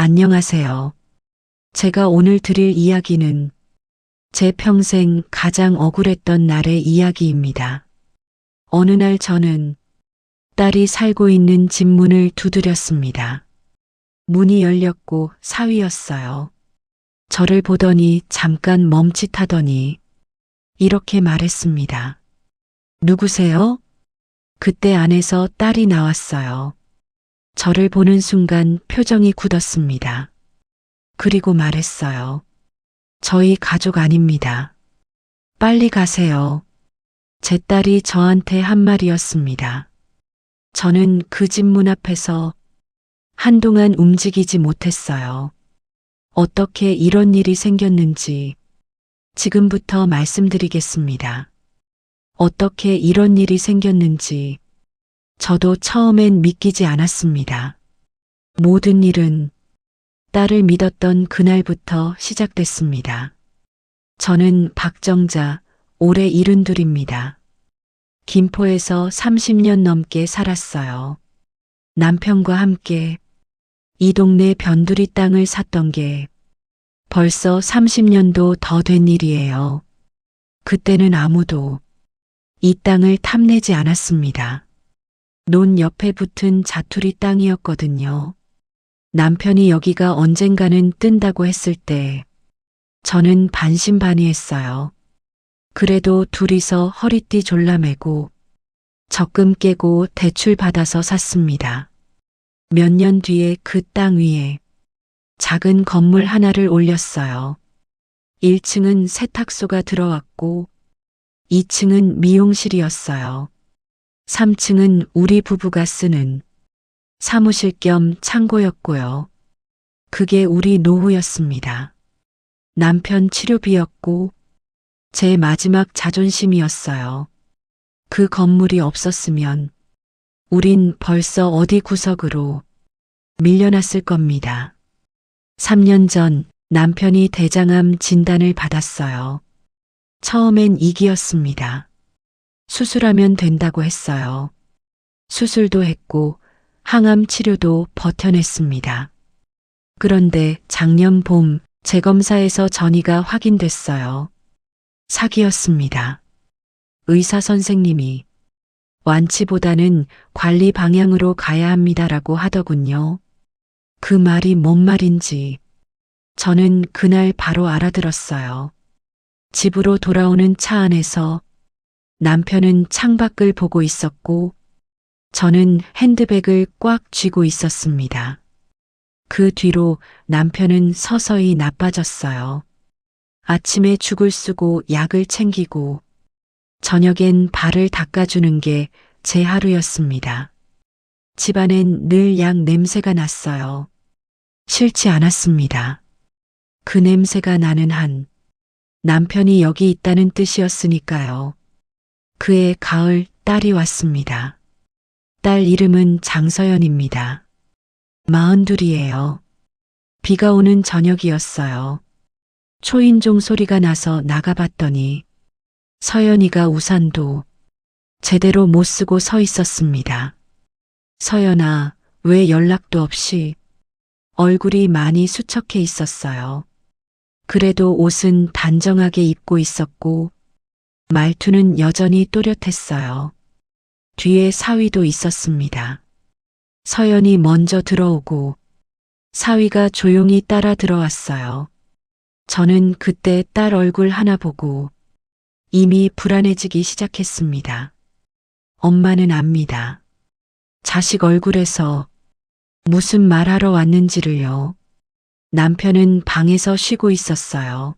안녕하세요. 제가 오늘 드릴 이야기는 제 평생 가장 억울했던 날의 이야기입니다. 어느 날 저는 딸이 살고 있는 집 문을 두드렸습니다. 문이 열렸고 사위였어요. 저를 보더니 잠깐 멈칫하더니 이렇게 말했습니다. 누구세요? 그때 안에서 딸이 나왔어요. 저를 보는 순간 표정이 굳었습니다. 그리고 말했어요. 저희 가족 아닙니다. 빨리 가세요. 제 딸이 저한테 한 말이었습니다. 저는 그 집 문 앞에서 한동안 움직이지 못했어요. 어떻게 이런 일이 생겼는지 지금부터 말씀드리겠습니다. 어떻게 이런 일이 생겼는지 저도 처음엔 믿기지 않았습니다. 모든 일은 딸을 믿었던 그날부터 시작됐습니다. 저는 박정자, 올해 72입니다. 김포에서 30년 넘게 살았어요. 남편과 함께 이 동네 변두리 땅을 샀던 게 벌써 30년도 더 된 일이에요. 그때는 아무도 이 땅을 탐내지 않았습니다. 논 옆에 붙은 자투리 땅이었거든요. 남편이 여기가 언젠가는 뜬다고 했을 때 저는 반신반의했어요. 그래도 둘이서 허리띠 졸라매고 적금 깨고 대출 받아서 샀습니다. 몇 년 뒤에 그 땅 위에 작은 건물 하나를 올렸어요. 1층은 세탁소가 들어왔고 2층은 미용실이었어요. 3층은 우리 부부가 쓰는 사무실 겸 창고였고요. 그게 우리 노후였습니다. 남편 치료비였고 제 마지막 자존심이었어요. 그 건물이 없었으면 우린 벌써 어디 구석으로 밀려났을 겁니다. 3년 전 남편이 대장암 진단을 받았어요. 처음엔 이기였습니다. 수술하면 된다고 했어요. 수술도 했고 항암 치료도 버텨냈습니다. 그런데 작년 봄 재검사에서 전이가 확인됐어요. 사기였습니다. 의사 선생님이 완치보다는 관리 방향으로 가야 합니다라고 하더군요. 그 말이 뭔 말인지 저는 그날 바로 알아들었어요. 집으로 돌아오는 차 안에서 남편은 창밖을 보고 있었고 저는 핸드백을 꽉 쥐고 있었습니다. 그 뒤로 남편은 서서히 나빠졌어요. 아침에 죽을 쓰고 약을 챙기고 저녁엔 발을 닦아주는 게 제 하루였습니다. 집안엔 늘 약 냄새가 났어요. 싫지 않았습니다. 그 냄새가 나는 한 남편이 여기 있다는 뜻이었으니까요. 그해 가을 딸이 왔습니다. 딸 이름은 장서연입니다. 42이에요. 비가 오는 저녁이었어요. 초인종 소리가 나서 나가봤더니 서연이가 우산도 제대로 못 쓰고 서 있었습니다. 서연아, 왜 연락도 없이? 얼굴이 많이 수척해 있었어요. 그래도 옷은 단정하게 입고 있었고 말투는 여전히 또렷했어요. 뒤에 사위도 있었습니다. 서연이 먼저 들어오고 사위가 조용히 따라 들어왔어요. 저는 그때 딸 얼굴 하나 보고 이미 불안해지기 시작했습니다. 엄마는 압니다. 자식 얼굴에서 무슨 말하러 왔는지를요. 남편은 방에서 쉬고 있었어요.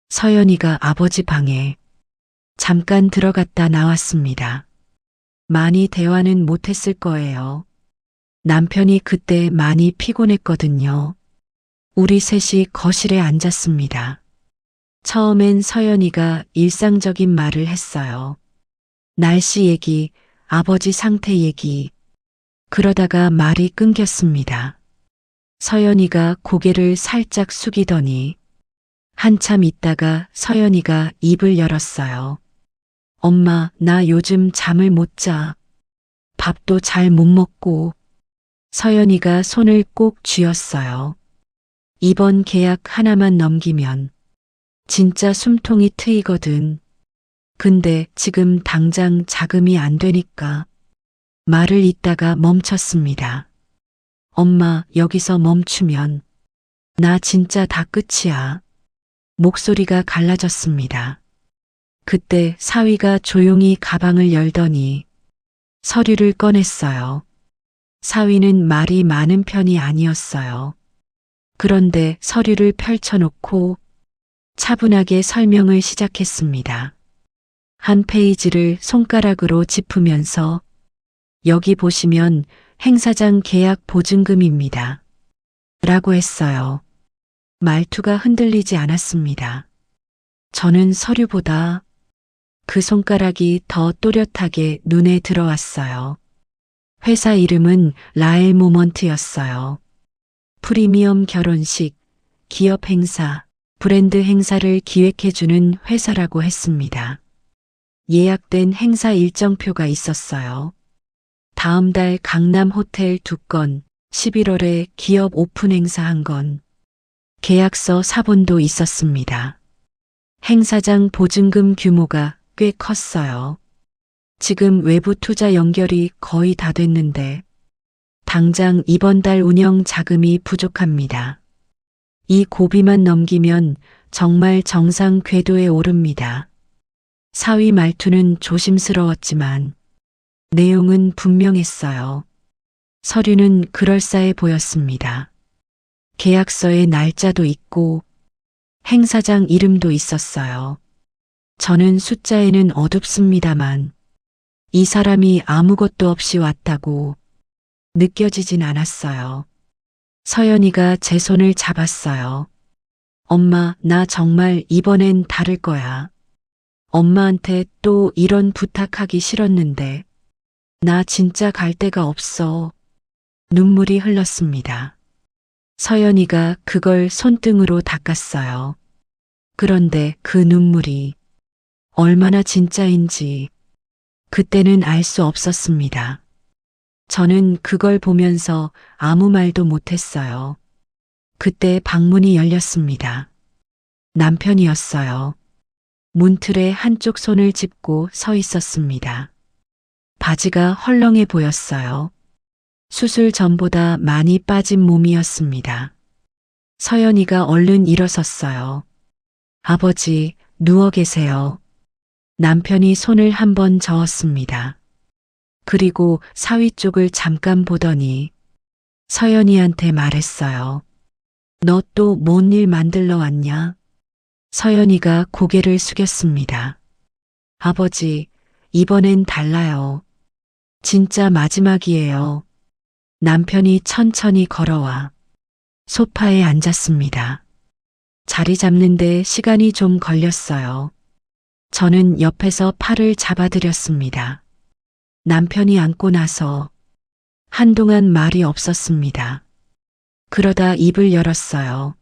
서연이가 아버지 방에 잠깐 들어갔다 나왔습니다. 많이 대화는 못했을 거예요. 남편이 그때 많이 피곤했거든요. 우리 셋이 거실에 앉았습니다. 처음엔 서연이가 일상적인 말을 했어요. 날씨 얘기, 아버지 상태 얘기. 그러다가 말이 끊겼습니다. 서연이가 고개를 살짝 숙이더니 한참 있다가 서연이가 입을 열었어요. 엄마, 나 요즘 잠을 못 자. 밥도 잘 못 먹고. 서연이가 손을 꼭 쥐었어요. 이번 계약 하나만 넘기면 진짜 숨통이 트이거든. 근데 지금 당장 자금이 안 되니까 말을 잇다가 멈췄습니다. 엄마, 여기서 멈추면 나 진짜 다 끝이야. 목소리가 갈라졌습니다. 그때 사위가 조용히 가방을 열더니 서류를 꺼냈어요. 사위는 말이 많은 편이 아니었어요. 그런데 서류를 펼쳐놓고 차분하게 설명을 시작했습니다. 한 페이지를 손가락으로 짚으면서 여기 보시면 행사장 계약 보증금입니다. 라고 했어요. 말투가 흔들리지 않았습니다. 저는 서류보다 그 손가락이 더 또렷하게 눈에 들어왔어요. 회사 이름은 라엘 모먼트였어요. 프리미엄 결혼식, 기업 행사, 브랜드 행사를 기획해주는 회사라고 했습니다. 예약된 행사 일정표가 있었어요. 다음 달 강남 호텔 2건, 11월에 기업 오픈 행사 1건, 계약서 사본도 있었습니다. 행사장 보증금 규모가 꽤 컸어요. 지금 외부 투자 연결이 거의 다 됐는데 당장 이번 달 운영 자금이 부족합니다. 이 고비만 넘기면 정말 정상 궤도에 오릅니다. 사위 말투는 조심스러웠지만 내용은 분명했어요. 서류는 그럴싸해 보였습니다. 계약서에 날짜도 있고 행사장 이름도 있었어요. 저는 숫자에는 어둡습니다만 이 사람이 아무것도 없이 왔다고 느껴지진 않았어요. 서연이가 제 손을 잡았어요. 엄마, 나 정말 이번엔 다를 거야. 엄마한테 또 이런 부탁하기 싫었는데 나 진짜 갈 데가 없어. 눈물이 흘렀습니다. 서연이가 그걸 손등으로 닦았어요. 그런데 그 눈물이 얼마나 진짜인지 그때는 알 수 없었습니다. 저는 그걸 보면서 아무 말도 못했어요. 그때 방문이 열렸습니다. 남편이었어요. 문틀에 한쪽 손을 짚고 서 있었습니다. 바지가 헐렁해 보였어요. 수술 전보다 많이 빠진 몸이었습니다. 서연이가 얼른 일어섰어요. 아버지, 누워 계세요. 남편이 손을 한번 저었습니다. 그리고 사위 쪽을 잠깐 보더니 서연이한테 말했어요. 너 또 뭔 일 만들러 왔냐? 서연이가 고개를 숙였습니다. 아버지, 이번엔 달라요. 진짜 마지막이에요. 남편이 천천히 걸어와 소파에 앉았습니다. 자리 잡는데 시간이 좀 걸렸어요. 저는 옆에서 팔을 잡아드렸습니다. 남편이 앉고 나서 한동안 말이 없었습니다. 그러다 입을 열었어요.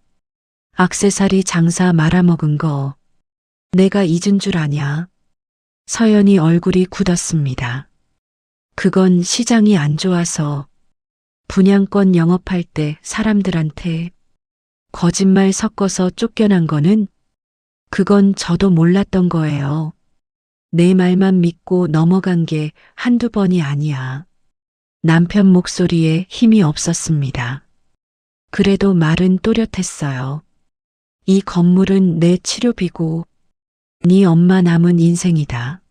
액세서리 장사 말아먹은 거 내가 잊은 줄 아냐? 서연이 얼굴이 굳었습니다. 그건 시장이 안 좋아서 분양권 영업할 때 사람들한테 거짓말 섞어서 쫓겨난 거는 그건 저도 몰랐던 거예요. 내 말만 믿고 넘어간 게 한두 번이 아니야. 남편 목소리에 힘이 없었습니다. 그래도 말은 또렷했어요. 이 건물은 내 치료비고 네 엄마 남은 인생이다.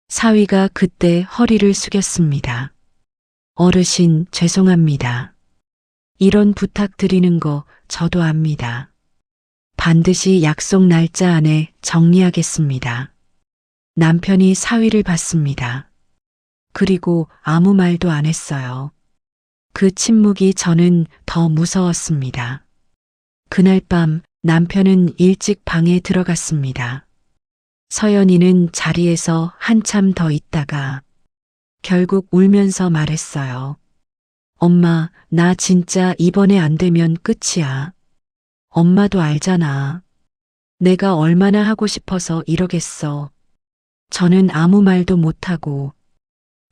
사위가 그때 허리를 숙였습니다. 어르신, 죄송합니다. 이런 부탁 드리는 거 저도 압니다. 반드시 약속 날짜 안에 정리하겠습니다. 남편이 사위를 봤습니다. 그리고 아무 말도 안 했어요. 그 침묵이 저는 더 무서웠습니다. 그날 밤 남편은 일찍 방에 들어갔습니다. 서연이는 자리에서 한참 더 있다가 결국 울면서 말했어요. 엄마, 나 진짜 이번에 안 되면 끝이야. 엄마도 알잖아. 내가 얼마나 하고 싶어서 이러겠어. 저는 아무 말도 못하고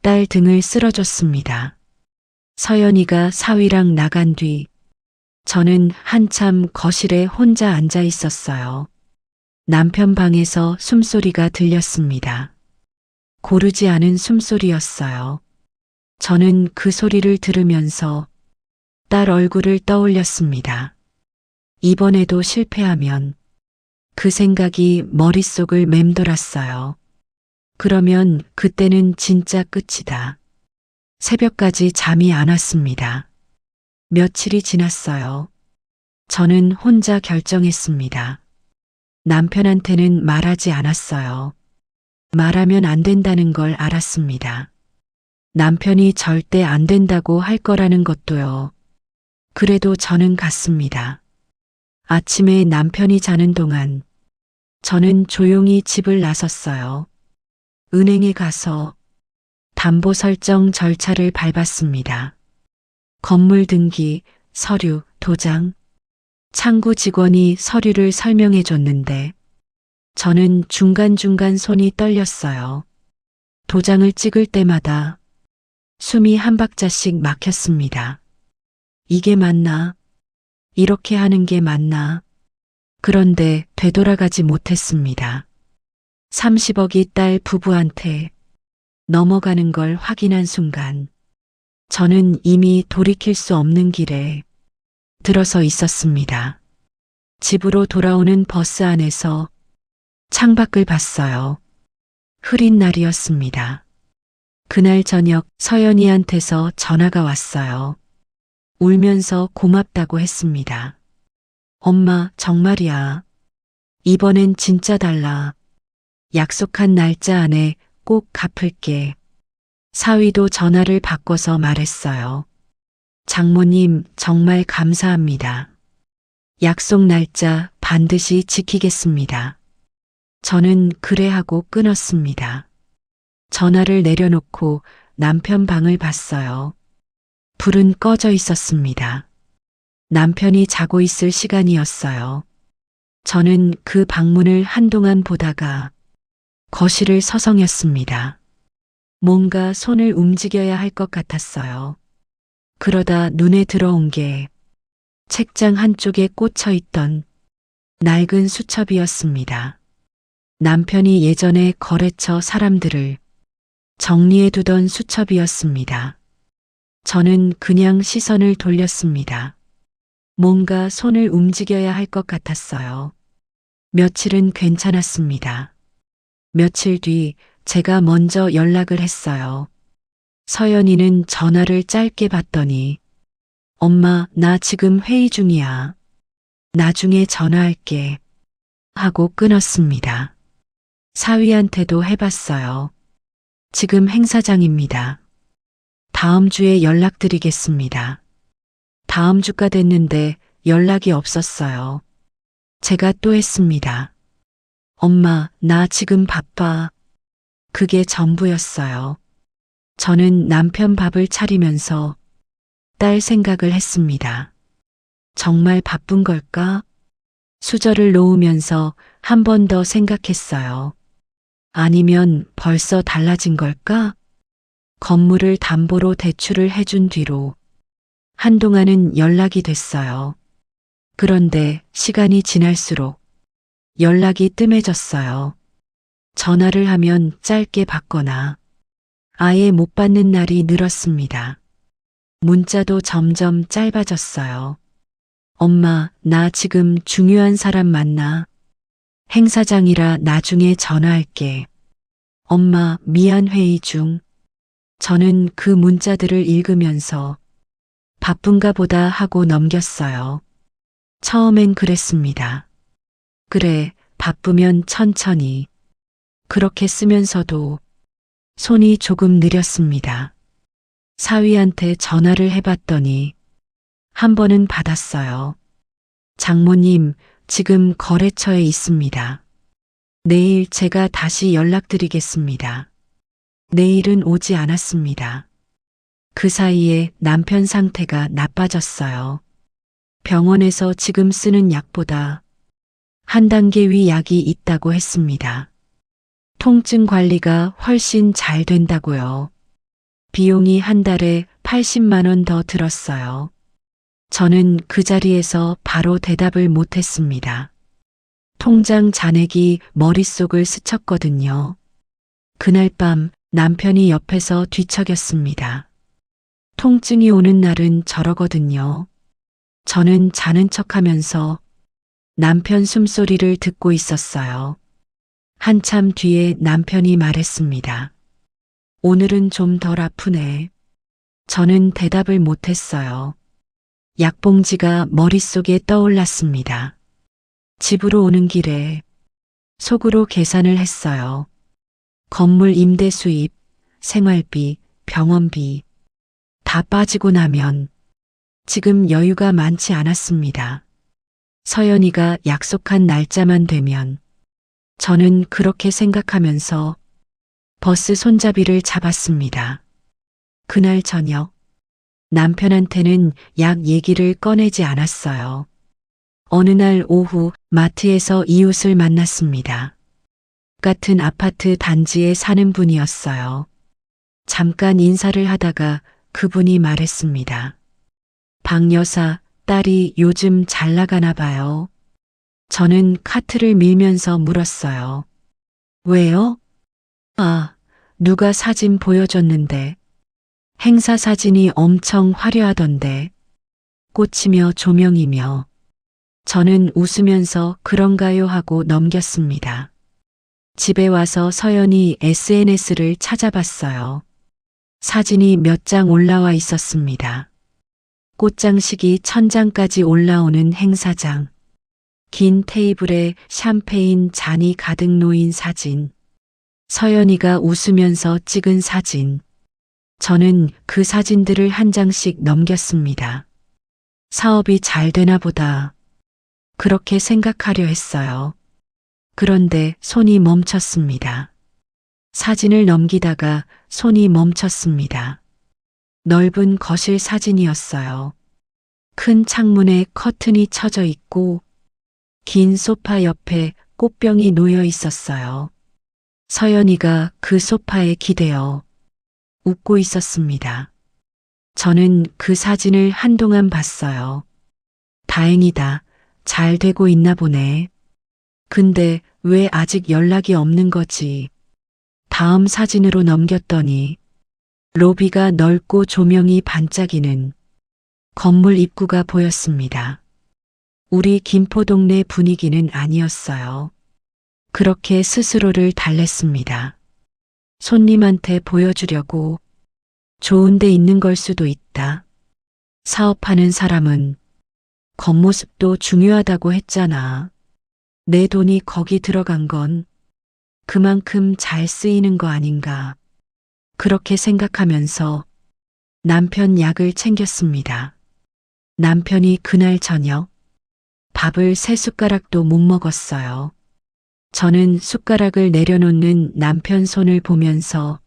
딸 등을 쓸어줬습니다. 서연이가 사위랑 나간 뒤 저는 한참 거실에 혼자 앉아 있었어요. 남편 방에서 숨소리가 들렸습니다. 고르지 않은 숨소리였어요. 저는 그 소리를 들으면서 딸 얼굴을 떠올렸습니다. 이번에도 실패하면 그 생각이 머릿속을 맴돌았어요. 그러면 그때는 진짜 끝이다. 새벽까지 잠이 안 왔습니다. 며칠이 지났어요. 저는 혼자 결정했습니다. 남편한테는 말하지 않았어요. 말하면 안 된다는 걸 알았습니다. 남편이 절대 안 된다고 할 거라는 것도요. 그래도 저는 갔습니다. 아침에 남편이 자는 동안 저는 조용히 집을 나섰어요. 은행에 가서 담보 설정 절차를 밟았습니다. 건물 등기, 서류, 도장. 창구 직원이 서류를 설명해 줬는데 저는 중간중간 손이 떨렸어요. 도장을 찍을 때마다 숨이 한 박자씩 막혔습니다. 이게 맞나? 이렇게 하는 게 맞나? 그런데 되돌아가지 못했습니다. 30억이 딸 부부한테 넘어가는 걸 확인한 순간 저는 이미 돌이킬 수 없는 길에 들어서 있었습니다. 집으로 돌아오는 버스 안에서 창밖을 봤어요. 흐린 날이었습니다. 그날 저녁 서연이한테서 전화가 왔어요. 울면서 고맙다고 했습니다. 엄마, 정말이야. 이번엔 진짜 달라. 약속한 날짜 안에 꼭 갚을게. 사위도 전화를 바꿔서 말했어요. 장모님, 정말 감사합니다. 약속 날짜 반드시 지키겠습니다. 저는 그래 하고 끊었습니다. 전화를 내려놓고 남편 방을 봤어요. 불은 꺼져 있었습니다. 남편이 자고 있을 시간이었어요. 저는 그 방문을 한동안 보다가 거실을 서성였습니다. 뭔가 손을 움직여야 할 것 같았어요. 그러다 눈에 들어온 게 책장 한쪽에 꽂혀 있던 낡은 수첩이었습니다. 남편이 예전에 거래처 사람들을 정리해 두던 수첩이었습니다. 저는 그냥 시선을 돌렸습니다. 뭔가 손을 움직여야 할 것 같았어요. 며칠은 괜찮았습니다. 며칠 뒤 제가 먼저 연락을 했어요. 서연이는 전화를 짧게 받더니 엄마, 나 지금 회의 중이야. 나중에 전화할게. 하고 끊었습니다. 사위한테도 해봤어요. 지금 행사장입니다. 다음 주에 연락드리겠습니다. 다음 주가 됐는데 연락이 없었어요. 제가 또 했습니다. 엄마, 나 지금 바빠. 그게 전부였어요. 저는 남편 밥을 차리면서 딸 생각을 했습니다. 정말 바쁜 걸까? 수저를 놓으면서 한 번 더 생각했어요. 아니면 벌써 달라진 걸까? 건물을 담보로 대출을 해준 뒤로 한동안은 연락이 됐어요. 그런데 시간이 지날수록 연락이 뜸해졌어요. 전화를 하면 짧게 받거나 아예 못 받는 날이 늘었습니다. 문자도 점점 짧아졌어요. 엄마, 나 지금 중요한 사람 만나. 행사장이라 나중에 전화할게. 엄마, 미안 회의 중. 저는 그 문자들을 읽으면서 바쁜가 보다 하고 넘겼어요. 처음엔 그랬습니다. 그래, 바쁘면 천천히. 그렇게 쓰면서도 손이 조금 느렸습니다. 사위한테 전화를 해봤더니 한 번은 받았어요. 장모님, 지금 거래처에 있습니다. 내일 제가 다시 연락드리겠습니다. 내일은 오지 않았습니다. 그 사이에 남편 상태가 나빠졌어요. 병원에서 지금 쓰는 약보다 한 단계 위 약이 있다고 했습니다. 통증 관리가 훨씬 잘 된다고요. 비용이 한 달에 80만 원 더 들었어요. 저는 그 자리에서 바로 대답을 못했습니다. 통장 잔액이 머릿속을 스쳤거든요. 그날 밤 남편이 옆에서 뒤척였습니다. 통증이 오는 날은 저러거든요. 저는 자는 척하면서 남편 숨소리를 듣고 있었어요. 한참 뒤에 남편이 말했습니다. 오늘은 좀 덜 아프네. 저는 대답을 못했어요. 약봉지가 머릿속에 떠올랐습니다. 집으로 오는 길에 속으로 계산을 했어요. 건물 임대 수입, 생활비, 병원비 다 빠지고 나면 지금 여유가 많지 않았습니다. 서연이가 약속한 날짜만 되면 저는 그렇게 생각하면서 버스 손잡이를 잡았습니다. 그날 저녁 남편한테는 약 얘기를 꺼내지 않았어요. 어느 날 오후 마트에서 이웃을 만났습니다. 같은 아파트 단지에 사는 분이었어요. 잠깐 인사를 하다가 그분이 말했습니다. 박 여사, 딸이 요즘 잘 나가나 봐요. 저는 카트를 밀면서 물었어요. 왜요? 아, 누가 사진 보여줬는데. 행사 사진이 엄청 화려하던데. 꽃이며 조명이며. 저는 웃으면서 그런가요 하고 넘겼습니다. 집에 와서 서연이 SNS를 찾아봤어요. 사진이 몇 장 올라와 있었습니다. 꽃장식이 천장까지 올라오는 행사장. 긴 테이블에 샴페인 잔이 가득 놓인 사진. 서연이가 웃으면서 찍은 사진. 저는 그 사진들을 한 장씩 넘겼습니다. 사업이 잘 되나 보다. 그렇게 생각하려 했어요. 그런데 손이 멈췄습니다. 사진을 넘기다가 손이 멈췄습니다. 넓은 거실 사진이었어요. 큰 창문에 커튼이 쳐져 있고 긴 소파 옆에 꽃병이 놓여 있었어요. 서연이가 그 소파에 기대어 웃고 있었습니다. 저는 그 사진을 한동안 봤어요. 다행이다. 잘 되고 있나 보네. 근데 왜 아직 연락이 없는 거지? 다음 사진으로 넘겼더니 로비가 넓고 조명이 반짝이는 건물 입구가 보였습니다. 우리 김포동네 분위기는 아니었어요. 그렇게 스스로를 달랬습니다. 손님한테 보여주려고 좋은 데 있는 걸 수도 있다. 사업하는 사람은 겉모습도 중요하다고 했잖아. 내 돈이 거기 들어간 건 그만큼 잘 쓰이는 거 아닌가. 그렇게 생각하면서 남편 약을 챙겼습니다. 남편이 그날 저녁 밥을 3숟가락도 못 먹었어요. 저는 숟가락을 내려놓는 남편 손을 보면서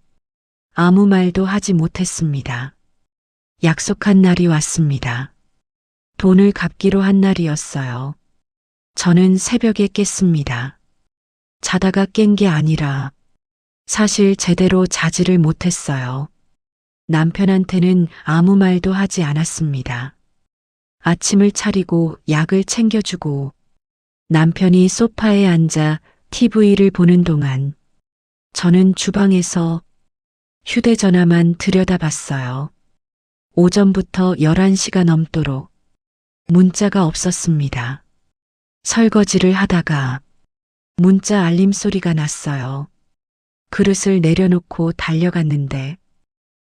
아무 말도 하지 못했습니다. 약속한 날이 왔습니다. 돈을 갚기로 한 날이었어요. 저는 새벽에 깼습니다. 자다가 깬 게 아니라 사실 제대로 자지를 못했어요. 남편한테는 아무 말도 하지 않았습니다. 아침을 차리고 약을 챙겨주고 남편이 소파에 앉아 TV를 보는 동안 저는 주방에서 휴대전화만 들여다봤어요. 오전부터 11시가 넘도록 문자가 없었습니다. 설거지를 하다가 문자 알림 소리가 났어요. 그릇을 내려놓고 달려갔는데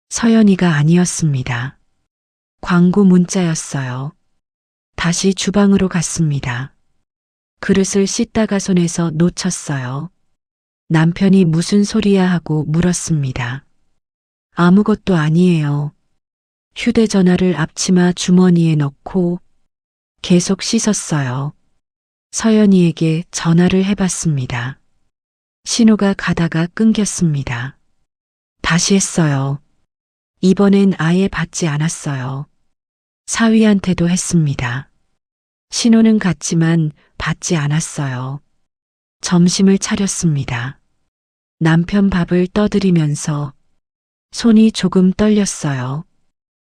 서연이가 아니었습니다. 광고 문자였어요. 다시 주방으로 갔습니다. 그릇을 씻다가 손에서 놓쳤어요. 남편이 무슨 소리야 하고 물었습니다. 아무것도 아니에요. 휴대전화를 앞치마 주머니에 넣고 계속 씻었어요. 서연이에게 전화를 해봤습니다. 신호가 가다가 끊겼습니다. 다시 했어요. 이번엔 아예 받지 않았어요. 사위한테도 했습니다. 신호는 갔지만 받지 않았어요. 점심을 차렸습니다. 남편 밥을 떠드리면서 손이 조금 떨렸어요.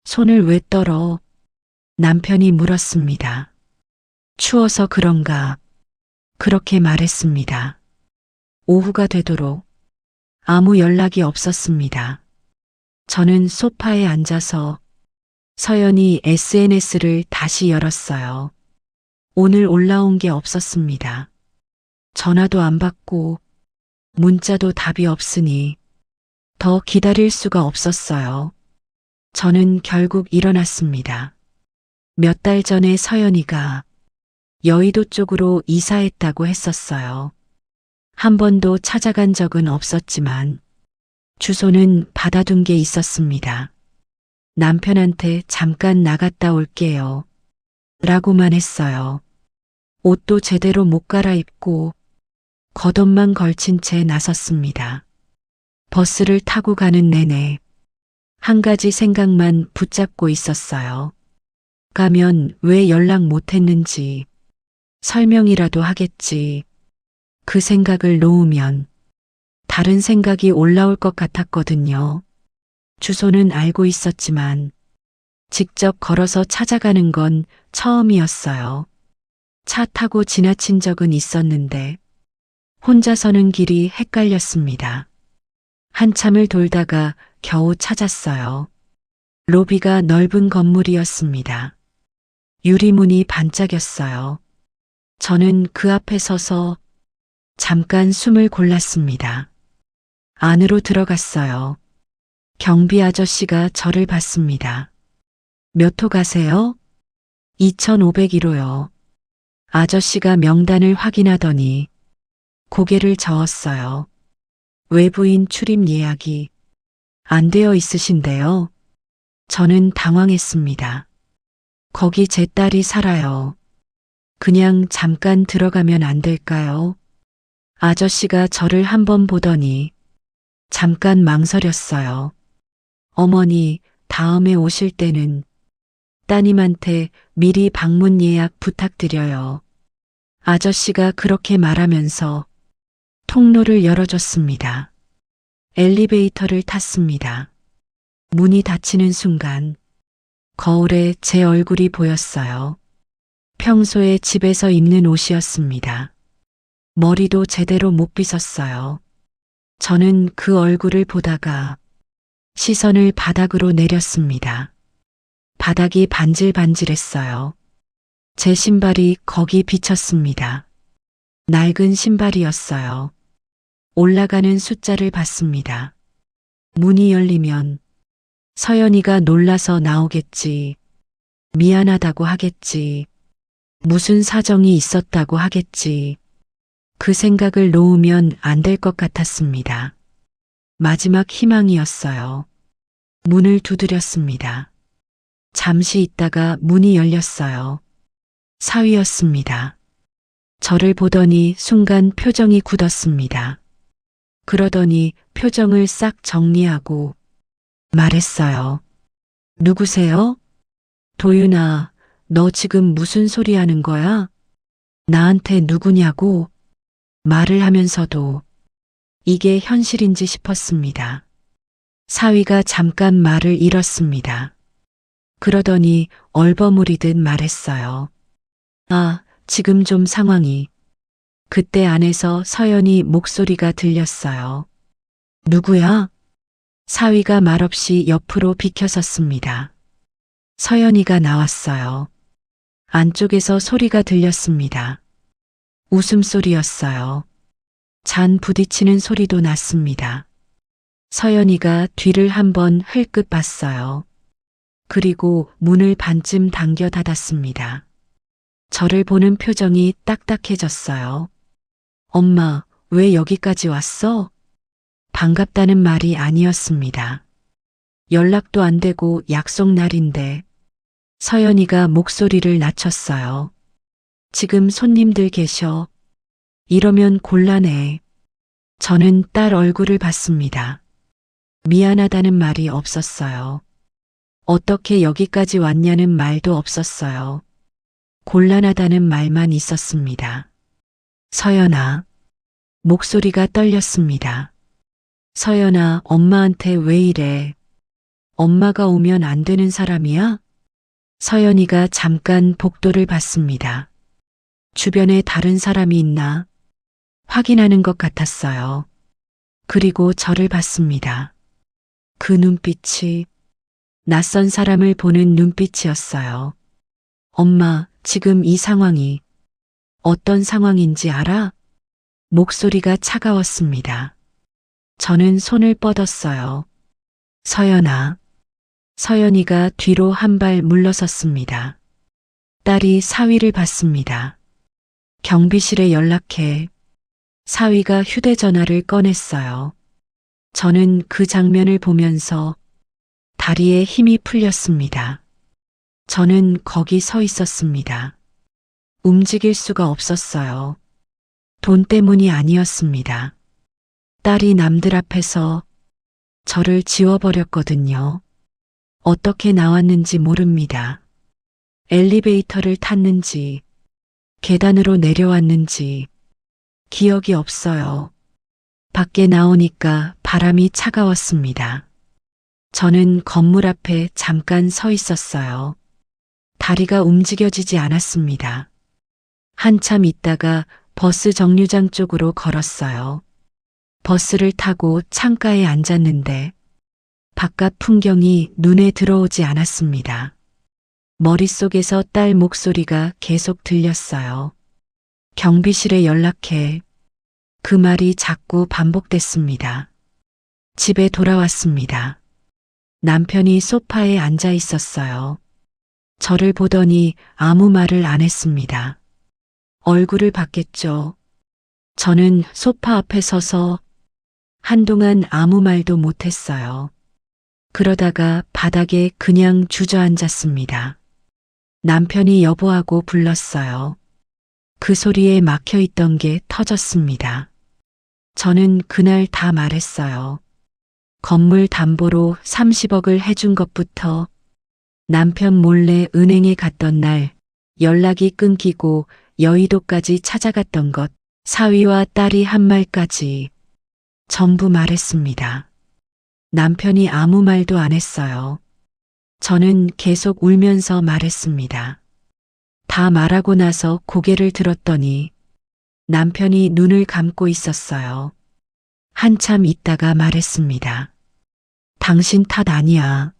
손을 왜 떨어? 남편이 물었습니다. 추워서 그런가? 그렇게 말했습니다. 오후가 되도록 아무 연락이 없었습니다. 저는 소파에 앉아서 서연이 SNS를 다시 열었어요. 오늘 올라온 게 없었습니다. 전화도 안 받고 문자도 답이 없으니 더 기다릴 수가 없었어요. 저는 결국 일어났습니다. 몇 달 전에 서연이가 여의도 쪽으로 이사했다고 했었어요. 한 번도 찾아간 적은 없었지만 주소는 받아둔 게 있었습니다. 남편한테 잠깐 나갔다 올게요. 라고만 했어요. 옷도 제대로 못 갈아입고 겉옷만 걸친 채 나섰습니다. 버스를 타고 가는 내내 한 가지 생각만 붙잡고 있었어요. 가면 왜 연락 못 했는지 설명이라도 하겠지. 그 생각을 놓으면 다른 생각이 올라올 것 같았거든요. 주소는 알고 있었지만 직접 걸어서 찾아가는 건 처음이었어요. 차 타고 지나친 적은 있었는데 혼자 서는 길이 헷갈렸습니다. 한참을 돌다가 겨우 찾았어요. 로비가 넓은 건물이었습니다. 유리문이 반짝였어요. 저는 그 앞에 서서 잠깐 숨을 골랐습니다. 안으로 들어갔어요. 경비 아저씨가 저를 봤습니다. 몇 호 가세요? 2501호요. 아저씨가 명단을 확인하더니 고개를 저었어요. 외부인 출입 예약이 안 되어 있으신데요. 저는 당황했습니다. 거기 제 딸이 살아요. 그냥 잠깐 들어가면 안 될까요? 아저씨가 저를 한번 보더니 잠깐 망설였어요. 어머니, 다음에 오실 때는 따님한테 미리 방문 예약 부탁드려요. 아저씨가 그렇게 말하면서 통로를 열어줬습니다. 엘리베이터를 탔습니다. 문이 닫히는 순간 거울에 제 얼굴이 보였어요. 평소에 집에서 입는 옷이었습니다. 머리도 제대로 못 빗었어요. 저는 그 얼굴을 보다가 시선을 바닥으로 내렸습니다. 바닥이 반질반질했어요. 제 신발이 거기 비쳤습니다. 낡은 신발이었어요. 올라가는 숫자를 봤습니다. 문이 열리면 서연이가 놀라서 나오겠지. 미안하다고 하겠지. 무슨 사정이 있었다고 하겠지. 그 생각을 놓으면 안 될 것 같았습니다. 마지막 희망이었어요. 문을 두드렸습니다. 잠시 있다가 문이 열렸어요. 사위였습니다. 저를 보더니 순간 표정이 굳었습니다. 그러더니 표정을 싹 정리하고 말했어요. 누구세요? 도윤아, 너 지금 무슨 소리 하는 거야? 나한테 누구냐고? 말을 하면서도 이게 현실인지 싶었습니다. 사위가 잠깐 말을 잃었습니다. 그러더니 얼버무리듯 말했어요. 아, 지금 좀 상황이. 그때 안에서 서연이 목소리가 들렸어요. 누구야? 사위가 말없이 옆으로 비켜섰습니다. 서연이가 나왔어요. 안쪽에서 소리가 들렸습니다. 웃음소리였어요. 잔 부딪히는 소리도 났습니다. 서연이가 뒤를 한번 흘끗 봤어요. 그리고 문을 반쯤 당겨 닫았습니다. 저를 보는 표정이 딱딱해졌어요. 엄마, 왜 여기까지 왔어? 반갑다는 말이 아니었습니다. 연락도 안 되고 약속 날인데 서연이가 목소리를 낮췄어요. 지금 손님들 계셔. 이러면 곤란해. 저는 딸 얼굴을 봤습니다. 미안하다는 말이 없었어요. 어떻게 여기까지 왔냐는 말도 없었어요. 곤란하다는 말만 있었습니다. 서연아. 목소리가 떨렸습니다. 서연아, 엄마한테 왜 이래? 엄마가 오면 안 되는 사람이야? 서연이가 잠깐 복도를 봤습니다. 주변에 다른 사람이 있나 확인하는 것 같았어요. 그리고 저를 봤습니다. 그 눈빛이 낯선 사람을 보는 눈빛이었어요. 엄마, 지금 이 상황이 어떤 상황인지 알아? 목소리가 차가웠습니다. 저는 손을 뻗었어요. 서연아. 서연이가 뒤로 한 발 물러섰습니다. 딸이 사위를 봤습니다. 경비실에 연락해. 사위가 휴대전화를 꺼냈어요. 저는 그 장면을 보면서 다리에 힘이 풀렸습니다. 저는 거기 서 있었습니다. 움직일 수가 없었어요. 돈 때문이 아니었습니다. 딸이 남들 앞에서 저를 지워버렸거든요. 어떻게 나왔는지 모릅니다. 엘리베이터를 탔는지, 계단으로 내려왔는지, 기억이 없어요. 밖에 나오니까 바람이 차가웠습니다. 저는 건물 앞에 잠깐 서 있었어요. 다리가 움직여지지 않았습니다. 한참 있다가 버스 정류장 쪽으로 걸었어요. 버스를 타고 창가에 앉았는데 바깥 풍경이 눈에 들어오지 않았습니다. 머릿속에서 딸 목소리가 계속 들렸어요. 경비실에 연락해. 그 말이 자꾸 반복됐습니다. 집에 돌아왔습니다. 남편이 소파에 앉아 있었어요. 저를 보더니 아무 말을 안 했습니다. 얼굴을 봤겠죠. 저는 소파 앞에 서서 한동안 아무 말도 못했어요. 그러다가 바닥에 그냥 주저앉았습니다. 남편이 여보하고 불렀어요. 그 소리에 막혀 있던 게 터졌습니다. 저는 그날 다 말했어요. 건물 담보로 30억을 해준 것부터 남편 몰래 은행에 갔던 날 연락이 끊기고 여의도까지 찾아갔던 것, 사위와 딸이 한 말까지 전부 말했습니다. 남편이 아무 말도 안 했어요. 저는 계속 울면서 말했습니다. 다 말하고 나서 고개를 들었더니 남편이 눈을 감고 있었어요. 한참 있다가 말했습니다. 당신 탓 아니야.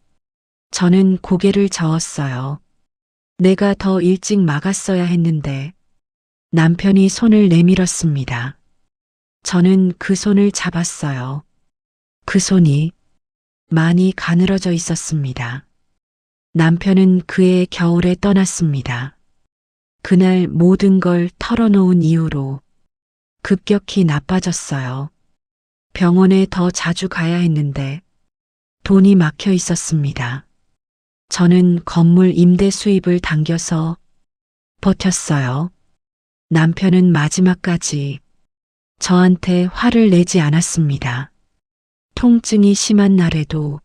저는 고개를 저었어요. 내가 더 일찍 막았어야 했는데 남편이 손을 내밀었습니다. 저는 그 손을 잡았어요. 그 손이 많이 가늘어져 있었습니다. 남편은 그해 겨울에 떠났습니다. 그날 모든 걸 털어놓은 이후로 급격히 나빠졌어요. 병원에 더 자주 가야 했는데 돈이 막혀 있었습니다. 저는 건물 임대 수입을 당겨서 버텼어요. 남편은 마지막까지 저한테 화를 내지 않았습니다. 통증이 심한 날에도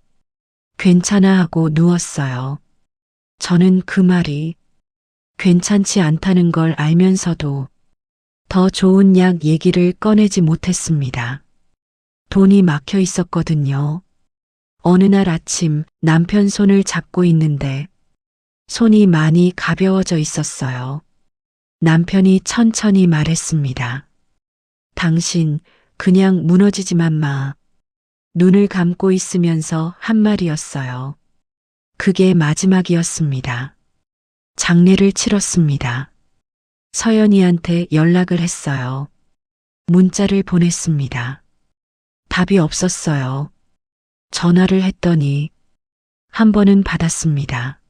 괜찮아 하고 누웠어요. 저는 그 말이 괜찮지 않다는 걸 알면서도 더 좋은 약 얘기를 꺼내지 못했습니다. 돈이 막혀 있었거든요. 어느 날 아침 남편 손을 잡고 있는데 손이 많이 가벼워져 있었어요. 남편이 천천히 말했습니다. 당신 그냥 무너지지만 마. 눈을 감고 있으면서 한 말이었어요. 그게 마지막이었습니다. 장례를 치렀습니다. 서연이한테 연락을 했어요. 문자를 보냈습니다. 답이 없었어요. 전화를 했더니 한 번은 받았습니다.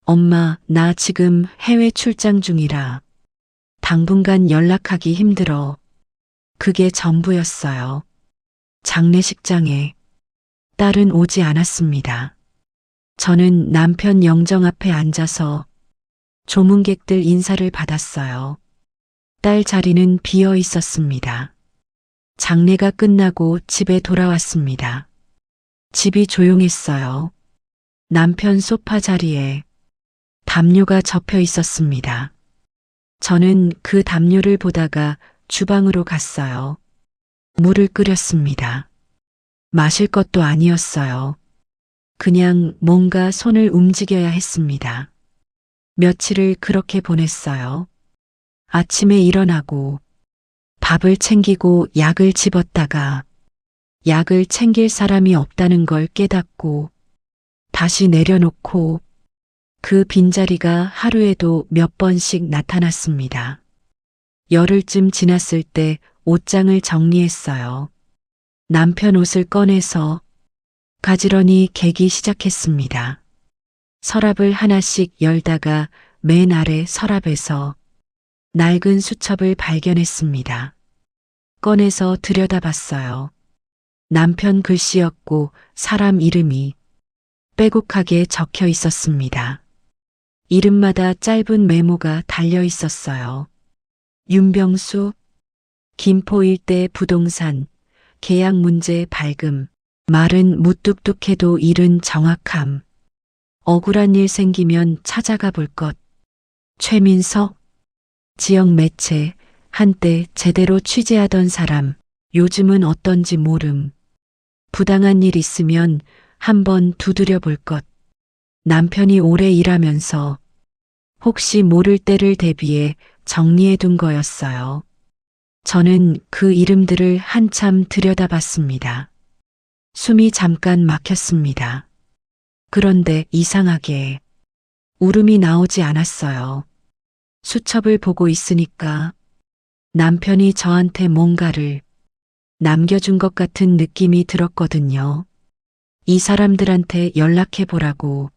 엄마, 나 지금 해외 출장 중이라 당분간 연락하기 힘들어. 그게 전부였어요. 장례식장에 딸은 오지 않았습니다. 저는 남편 영정 앞에 앉아서 조문객들 인사를 받았어요. 딸 자리는 비어 있었습니다. 장례가 끝나고 집에 돌아왔습니다. 집이 조용했어요. 남편 소파 자리에 담요가 접혀 있었습니다. 저는 그 담요를 보다가 주방으로 갔어요. 물을 끓였습니다. 마실 것도 아니었어요. 그냥 뭔가 손을 움직여야 했습니다. 며칠을 그렇게 보냈어요. 아침에 일어나고 밥을 챙기고 약을 집었다가 약을 챙길 사람이 없다는 걸 깨닫고 다시 내려놓고 그 빈자리가 하루에도 몇 번씩 나타났습니다. 열흘쯤 지났을 때 옷장을 정리했어요. 남편 옷을 꺼내서 가지런히 개기 시작했습니다. 서랍을 하나씩 열다가 맨 아래 서랍에서 낡은 수첩을 발견했습니다. 꺼내서 들여다봤어요. 남편 글씨였고 사람 이름이 빼곡하게 적혀 있었습니다. 이름마다 짧은 메모가 달려 있었어요. 윤병수, 김포 일대 부동산, 계약 문제 발금, 말은 무뚝뚝해도 일은 정확함. 억울한 일 생기면 찾아가 볼 것. 최민석, 지역 매체, 한때 제대로 취재하던 사람, 요즘은 어떤지 모름. 부당한 일 있으면 한번 두드려 볼 것. 남편이 오래 일하면서 혹시 모를 때를 대비해 정리해 둔 거였어요. 저는 그 이름들을 한참 들여다봤습니다. 숨이 잠깐 막혔습니다. 그런데 이상하게 울음이 나오지 않았어요. 수첩을 보고 있으니까 남편이 저한테 뭔가를 남겨준 것 같은 느낌이 들었거든요. 이 사람들한테 연락해 보라고,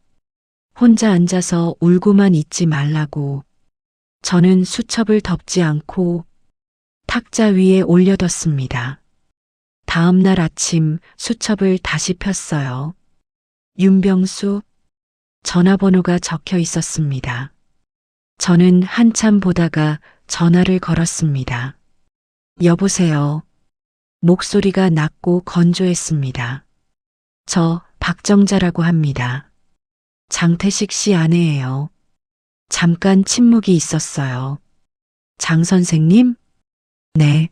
혼자 앉아서 울고만 있지 말라고. 저는 수첩을 덮지 않고 탁자 위에 올려뒀습니다. 다음 날 아침 수첩을 다시 폈어요. 윤병수, 전화번호가 적혀 있었습니다. 저는 한참 보다가 전화를 걸었습니다. 여보세요. 목소리가 낮고 건조했습니다. 저 박정자라고 합니다. 장태식 씨 아내예요. 잠깐 침묵이 있었어요. 장 선생님? 네.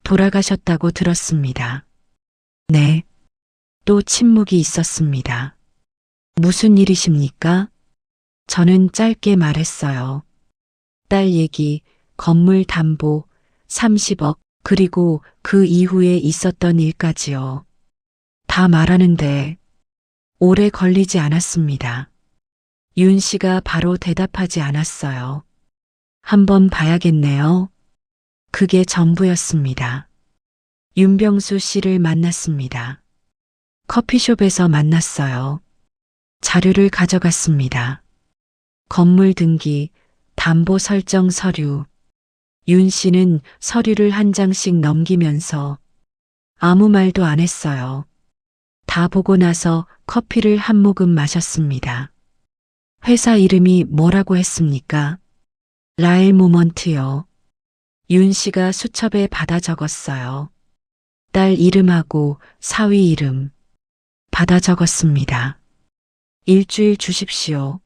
돌아가셨다고 들었습니다. 네. 또 침묵이 있었습니다. 무슨 일이십니까? 저는 짧게 말했어요. 딸 얘기, 건물 담보, 30억, 그리고 그 이후에 있었던 일까지요. 다 말하는데 오래 걸리지 않았습니다. 윤 씨가 바로 대답하지 않았어요. 한번 봐야겠네요. 그게 전부였습니다. 윤병수 씨를 만났습니다. 커피숍에서 만났어요. 자료를 가져갔습니다. 건물 등기, 담보 설정 서류. 윤 씨는 서류를 한 장씩 넘기면서 아무 말도 안 했어요. 다 보고 나서 커피를 한 모금 마셨습니다. 회사 이름이 뭐라고 했습니까? 라엘 모먼트요. 윤 씨가 수첩에 받아 적었어요. 딸 이름하고 사위 이름 받아 적었습니다. 일주일 주십시오.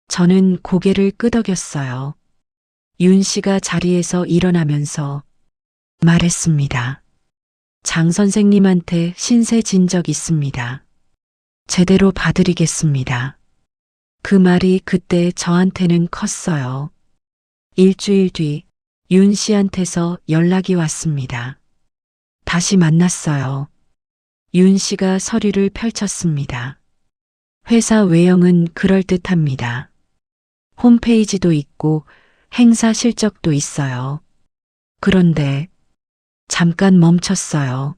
저는 고개를 끄덕였어요. 윤 씨가 자리에서 일어나면서 말했습니다. 장 선생님한테 신세 진 적 있습니다. 제대로 봐드리겠습니다. 그 말이 그때 저한테는 컸어요. 일주일 뒤 윤 씨한테서 연락이 왔습니다. 다시 만났어요. 윤 씨가 서류를 펼쳤습니다. 회사 외형은 그럴듯합니다. 홈페이지도 있고 행사 실적도 있어요. 그런데 잠깐 멈췄어요.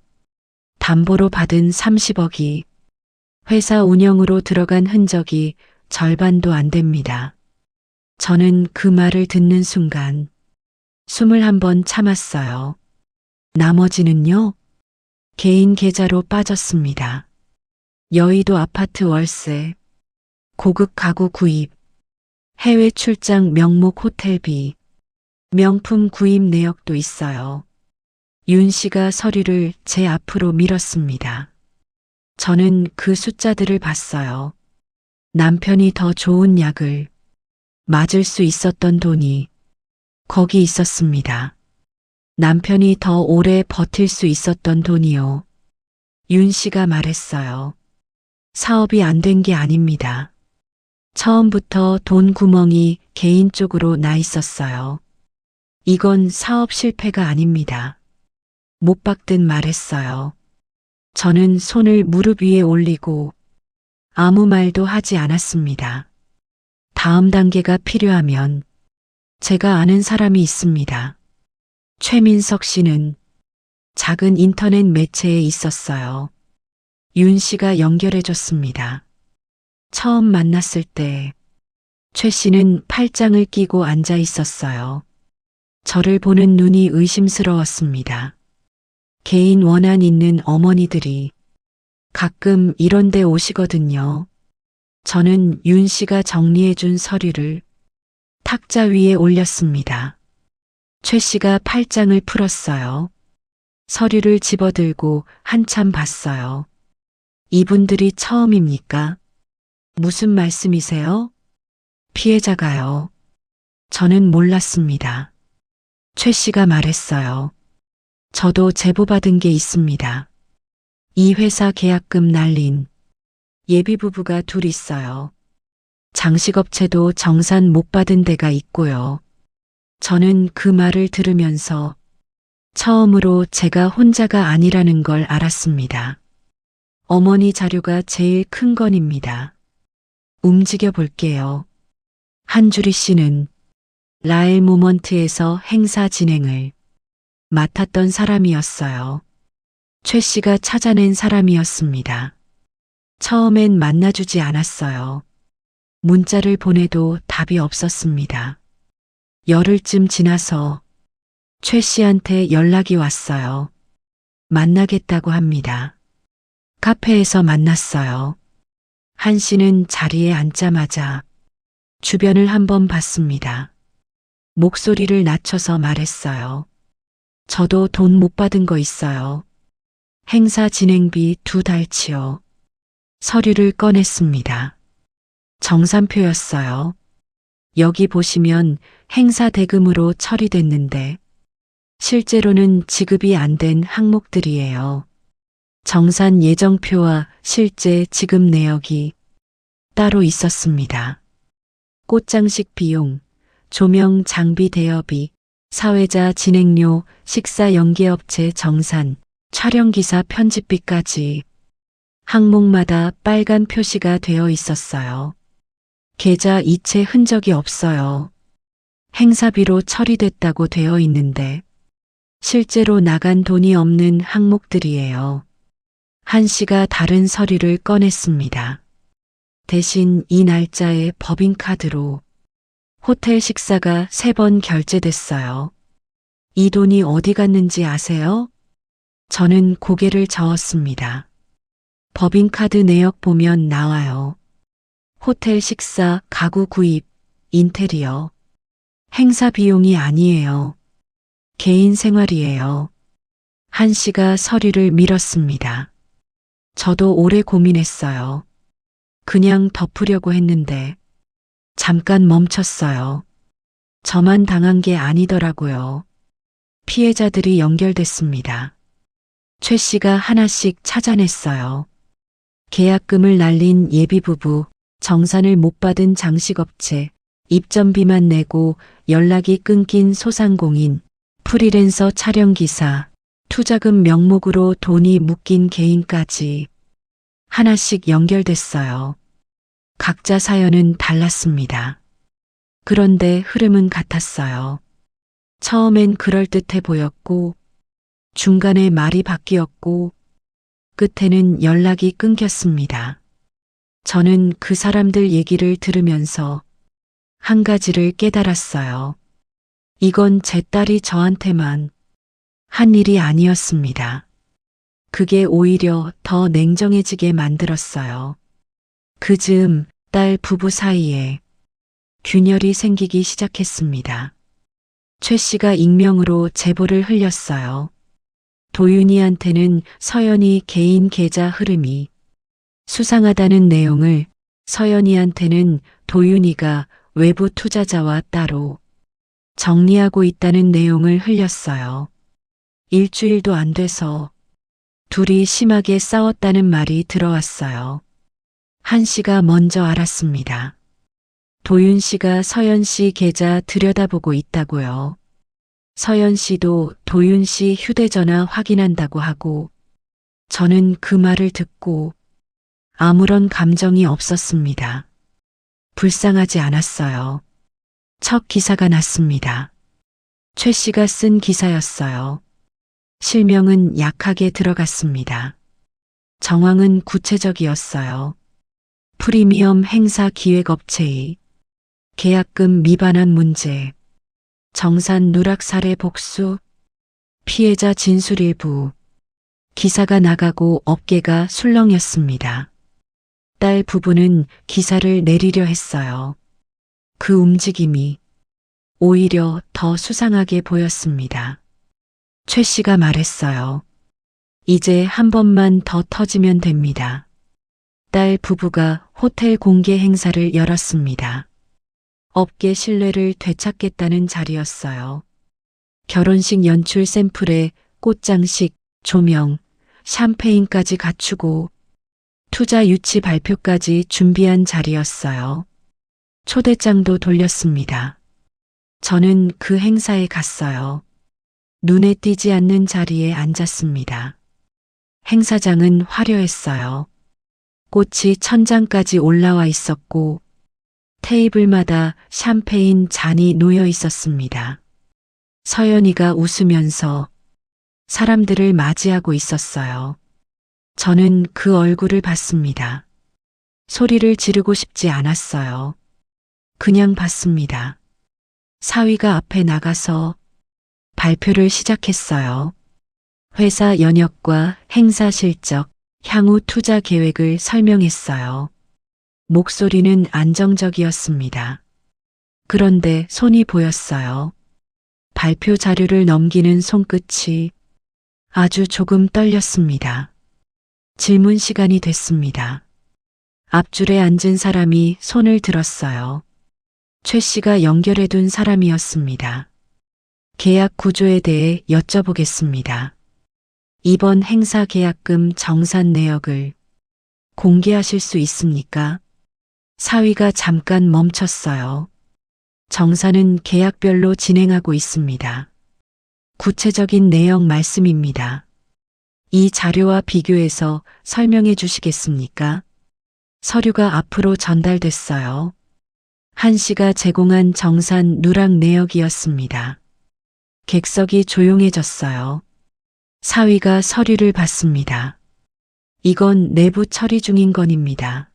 담보로 받은 30억이 회사 운영으로 들어간 흔적이 절반도 안 됩니다. 저는 그 말을 듣는 순간 숨을 한번 참았어요. 나머지는요? 개인 계좌로 빠졌습니다. 여의도 아파트 월세, 고급 가구 구입, 해외 출장 명목 호텔비, 명품 구입 내역도 있어요. 윤 씨가 서류를 제 앞으로 밀었습니다. 저는 그 숫자들을 봤어요. 남편이 더 좋은 약을 맞을 수 있었던 돈이 거기 있었습니다. 남편이 더 오래 버틸 수 있었던 돈이요. 윤 씨가 말했어요. 사업이 안 된 게 아닙니다. 처음부터 돈 구멍이 개인 쪽으로 나 있었어요. 이건 사업 실패가 아닙니다. 못 박듯 말했어요. 저는 손을 무릎 위에 올리고 아무 말도 하지 않았습니다. 다음 단계가 필요하면 제가 아는 사람이 있습니다. 최민석 씨는 작은 인터넷 매체에 있었어요. 윤 씨가 연결해 줬습니다. 처음 만났을 때 최 씨는 팔짱을 끼고 앉아 있었어요. 저를 보는 눈이 의심스러웠습니다. 개인 원한 있는 어머니들이 가끔 이런 데 오시거든요. 저는 윤 씨가 정리해 준 서류를 탁자 위에 올렸습니다. 최 씨가 팔짱을 풀었어요. 서류를 집어들고 한참 봤어요. 이분들이 처음입니까? 무슨 말씀이세요? 피해자가요. 저는 몰랐습니다. 최 씨가 말했어요. 저도 제보받은 게 있습니다. 이 회사 계약금 날린 예비부부가 둘 있어요. 장식업체도 정산 못 받은 데가 있고요. 저는 그 말을 들으면서 처음으로 제가 혼자가 아니라는 걸 알았습니다. 어머니 자료가 제일 큰 건입니다. 움직여 볼게요. 한주리 씨는 라엘 모먼트에서 행사 진행을 맡았던 사람이었어요. 최 씨가 찾아낸 사람이었습니다. 처음엔 만나주지 않았어요. 문자를 보내도 답이 없었습니다. 열흘쯤 지나서 최 씨한테 연락이 왔어요. 만나겠다고 합니다. 카페에서 만났어요. 한 씨는 자리에 앉자마자 주변을 한번 봤습니다. 목소리를 낮춰서 말했어요. 저도 돈 못 받은 거 있어요. 행사 진행비 2달치요. 서류를 꺼냈습니다. 정산표였어요. 여기 보시면 행사 대금으로 처리됐는데 실제로는 지급이 안 된 항목들이에요. 정산 예정표와 실제 지급 내역이 따로 있었습니다. 꽃장식 비용, 조명 장비 대여비, 사회자 진행료, 식사 연계업체 정산, 촬영기사 편집비까지 항목마다 빨간 표시가 되어 있었어요. 계좌 이체 흔적이 없어요. 행사비로 처리됐다고 되어 있는데 실제로 나간 돈이 없는 항목들이에요. 한 씨가 다른 서류를 꺼냈습니다. 대신 이 날짜에 법인카드로 호텔 식사가 3번 결제됐어요. 이 돈이 어디 갔는지 아세요? 저는 고개를 저었습니다. 법인카드 내역 보면 나와요. 호텔 식사, 가구 구입, 인테리어. 행사 비용이 아니에요. 개인 생활이에요. 한 씨가 서류를 밀었습니다. 저도 오래 고민했어요. 그냥 덮으려고 했는데 잠깐 멈췄어요. 저만 당한 게 아니더라고요. 피해자들이 연결됐습니다. 최 씨가 하나씩 찾아냈어요. 계약금을 날린 예비부부, 정산을 못 받은 장식업체, 입점비만 내고 연락이 끊긴 소상공인, 프리랜서 촬영기사, 투자금 명목으로 돈이 묶인 개인까지 하나씩 연결됐어요. 각자 사연은 달랐습니다. 그런데 흐름은 같았어요. 처음엔 그럴듯해 보였고, 중간에 말이 바뀌었고, 끝에는 연락이 끊겼습니다. 저는 그 사람들 얘기를 들으면서 한 가지를 깨달았어요. 이건 제 딸이 저한테만 한 일이 아니었습니다. 그게 오히려 더 냉정해지게 만들었어요. 그 즈음 딸 부부 사이에 균열이 생기기 시작했습니다. 최 씨가 익명으로 제보를 흘렸어요. 도윤이한테는 서연이 개인 계좌 흐름이 수상하다는 내용을, 서연이한테는 도윤이가 외부 투자자와 따로 정리하고 있다는 내용을 흘렸어요. 일주일도 안 돼서 둘이 심하게 싸웠다는 말이 들어왔어요. 한 씨가 먼저 알았습니다. 도윤 씨가 서연 씨 계좌 들여다보고 있다고요. 서연 씨도 도윤 씨 휴대전화 확인한다고 하고 저는 그 말을 듣고 아무런 감정이 없었습니다. 불쌍하지 않았어요. 첫 기사가 났습니다. 최 씨가 쓴 기사였어요. 실명은 약하게 들어갔습니다. 정황은 구체적이었어요. 프리미엄 행사 기획업체의 계약금 미반환 문제, 정산 누락 사례 복수, 피해자 진술 일부. 기사가 나가고 업계가 술렁였습니다. 딸 부부는 기사를 내리려 했어요. 그 움직임이 오히려 더 수상하게 보였습니다. 최 씨가 말했어요. 이제 한 번만 더 터지면 됩니다. 딸 부부가 호텔 공개 행사를 열었습니다. 업계 신뢰를 되찾겠다는 자리였어요. 결혼식 연출 샘플에 꽃장식, 조명, 샴페인까지 갖추고 투자 유치 발표까지 준비한 자리였어요. 초대장도 돌렸습니다. 저는 그 행사에 갔어요. 눈에 띄지 않는 자리에 앉았습니다. 행사장은 화려했어요. 꽃이 천장까지 올라와 있었고 테이블마다 샴페인 잔이 놓여 있었습니다. 서연이가 웃으면서 사람들을 맞이하고 있었어요. 저는 그 얼굴을 봤습니다. 소리를 지르고 싶지 않았어요. 그냥 봤습니다. 사위가 앞에 나가서 발표를 시작했어요. 회사 연혁과 행사 실적, 향후 투자 계획을 설명했어요. 목소리는 안정적이었습니다. 그런데 손이 보였어요. 발표 자료를 넘기는 손끝이 아주 조금 떨렸습니다. 질문 시간이 됐습니다. 앞줄에 앉은 사람이 손을 들었어요. 최 씨가 연결해둔 사람이었습니다. 계약 구조에 대해 여쭤보겠습니다. 이번 행사 계약금 정산 내역을 공개하실 수 있습니까? 사위가 잠깐 멈췄어요. 정산은 계약별로 진행하고 있습니다. 구체적인 내용 말씀입니다. 이 자료와 비교해서 설명해 주시겠습니까? 서류가 앞으로 전달됐어요. 한 씨가 제공한 정산 누락 내역이었습니다. 객석이 조용해졌어요. 사위가 서류를 받습니다. 이건 내부 처리 중인 건입니다.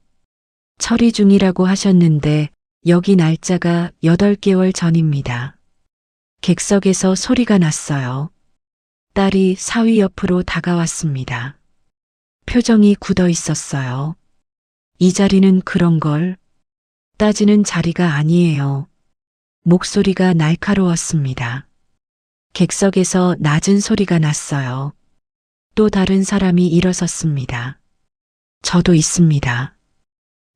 처리 중이라고 하셨는데 여기 날짜가 8개월 전입니다. 객석에서 소리가 났어요. 딸이 사위 옆으로 다가왔습니다. 표정이 굳어 있었어요. 이 자리는 그런 걸 따지는 자리가 아니에요. 목소리가 날카로웠습니다. 객석에서 낮은 소리가 났어요. 또 다른 사람이 일어섰습니다. 저도 있습니다.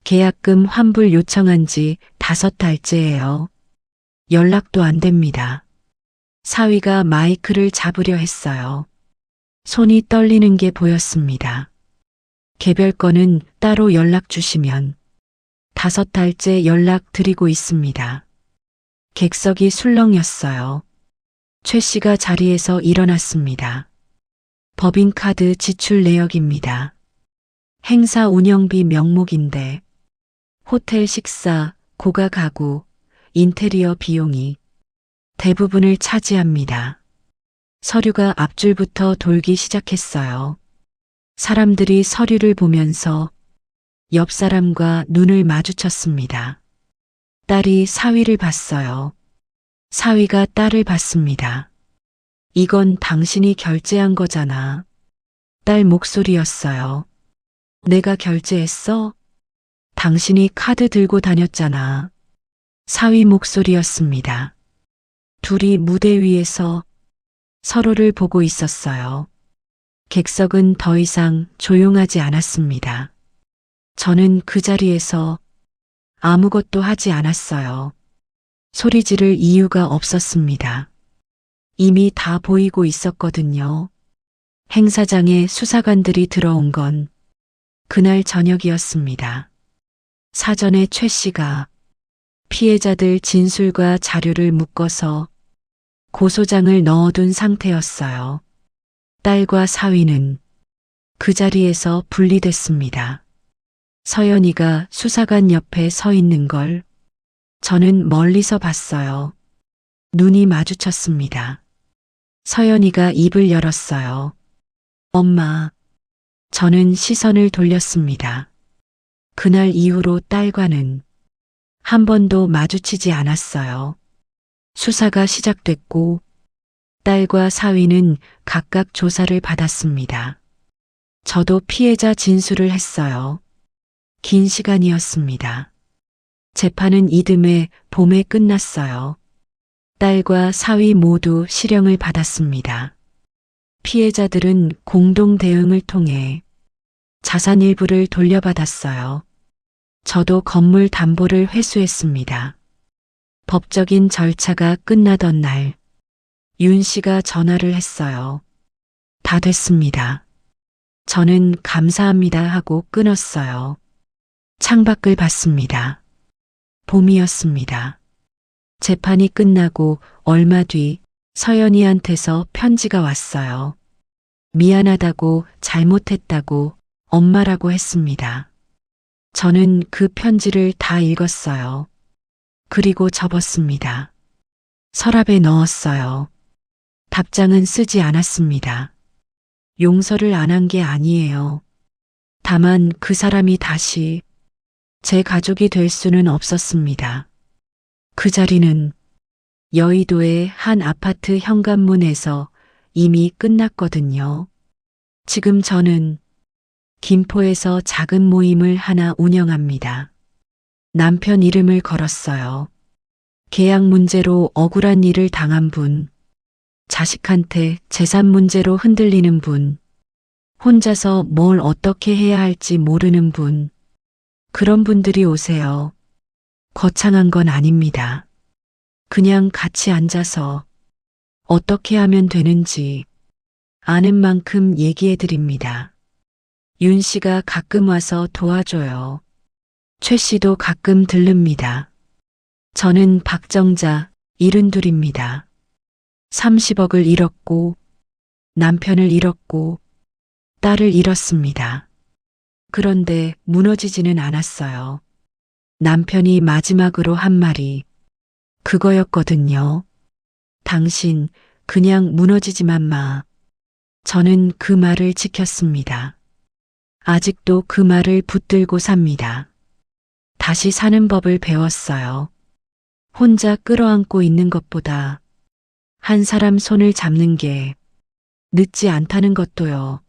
계약금 환불 요청한 지 5달째예요. 연락도 안 됩니다. 사위가 마이크를 잡으려 했어요. 손이 떨리는 게 보였습니다. 개별 건은 따로 연락 주시면 5달째 연락 드리고 있습니다. 객석이 술렁였어요. 최 씨가 자리에서 일어났습니다. 법인카드 지출 내역입니다. 행사 운영비 명목인데 호텔 식사, 고가 가구, 인테리어 비용이 대부분을 차지합니다. 서류가 앞줄부터 돌기 시작했어요. 사람들이 서류를 보면서 옆 사람과 눈을 마주쳤습니다. 딸이 사위를 봤어요. 사위가 딸을 봤습니다. 이건 당신이 결제한 거잖아. 딸 목소리였어요. 내가 결제했어? 당신이 카드 들고 다녔잖아. 사위 목소리였습니다. 둘이 무대 위에서 서로를 보고 있었어요. 객석은 더 이상 조용하지 않았습니다. 저는 그 자리에서 아무것도 하지 않았어요. 소리 지를 이유가 없었습니다. 이미 다 보이고 있었거든요. 행사장에 수사관들이 들어온 건 그날 저녁이었습니다. 사전에 최 씨가 피해자들 진술과 자료를 묶어서 고소장을 넣어둔 상태였어요. 딸과 사위는 그 자리에서 분리됐습니다. 서연이가 수사관 옆에 서 있는 걸 저는 멀리서 봤어요. 눈이 마주쳤습니다. 서연이가 입을 열었어요. 엄마. 저는 시선을 돌렸습니다. 그날 이후로 딸과는 한 번도 마주치지 않았어요. 수사가 시작됐고 딸과 사위는 각각 조사를 받았습니다. 저도 피해자 진술을 했어요. 긴 시간이었습니다. 재판은 이듬해 봄에 끝났어요. 딸과 사위 모두 실형을 받았습니다. 피해자들은 공동 대응을 통해 자산 일부를 돌려받았어요. 저도 건물 담보를 회수했습니다. 법적인 절차가 끝나던 날, 윤 씨가 전화를 했어요. 다 됐습니다. 저는 감사합니다 하고 끊었어요. 창밖을 봤습니다. 봄이었습니다. 재판이 끝나고 얼마 뒤 서연이한테서 편지가 왔어요. 미안하다고 잘못했다고 엄마라고 했습니다. 저는 그 편지를 다 읽었어요. 그리고 접었습니다. 서랍에 넣었어요. 답장은 쓰지 않았습니다. 용서를 안 한 게 아니에요. 다만 그 사람이 다시 제 가족이 될 수는 없었습니다. 그 자리는 여의도의 한 아파트 현관문에서 이미 끝났거든요. 지금 저는 김포에서 작은 모임을 하나 운영합니다. 남편 이름을 걸었어요. 계약 문제로 억울한 일을 당한 분, 자식한테 재산 문제로 흔들리는 분, 혼자서 뭘 어떻게 해야 할지 모르는 분, 그런 분들이 오세요. 거창한 건 아닙니다. 그냥 같이 앉아서 어떻게 하면 되는지 아는 만큼 얘기해 드립니다. 윤 씨가 가끔 와서 도와줘요. 최 씨도 가끔 들릅니다. 저는 박정자 72입니다. 30억을 잃었고 남편을 잃었고 딸을 잃었습니다. 그런데 무너지지는 않았어요. 남편이 마지막으로 한 말이 그거였거든요. 당신 그냥 무너지지만 마. 저는 그 말을 지켰습니다. 아직도 그 말을 붙들고 삽니다. 다시 사는 법을 배웠어요. 혼자 끌어안고 있는 것보다 한 사람 손을 잡는 게 늦지 않다는 것도요.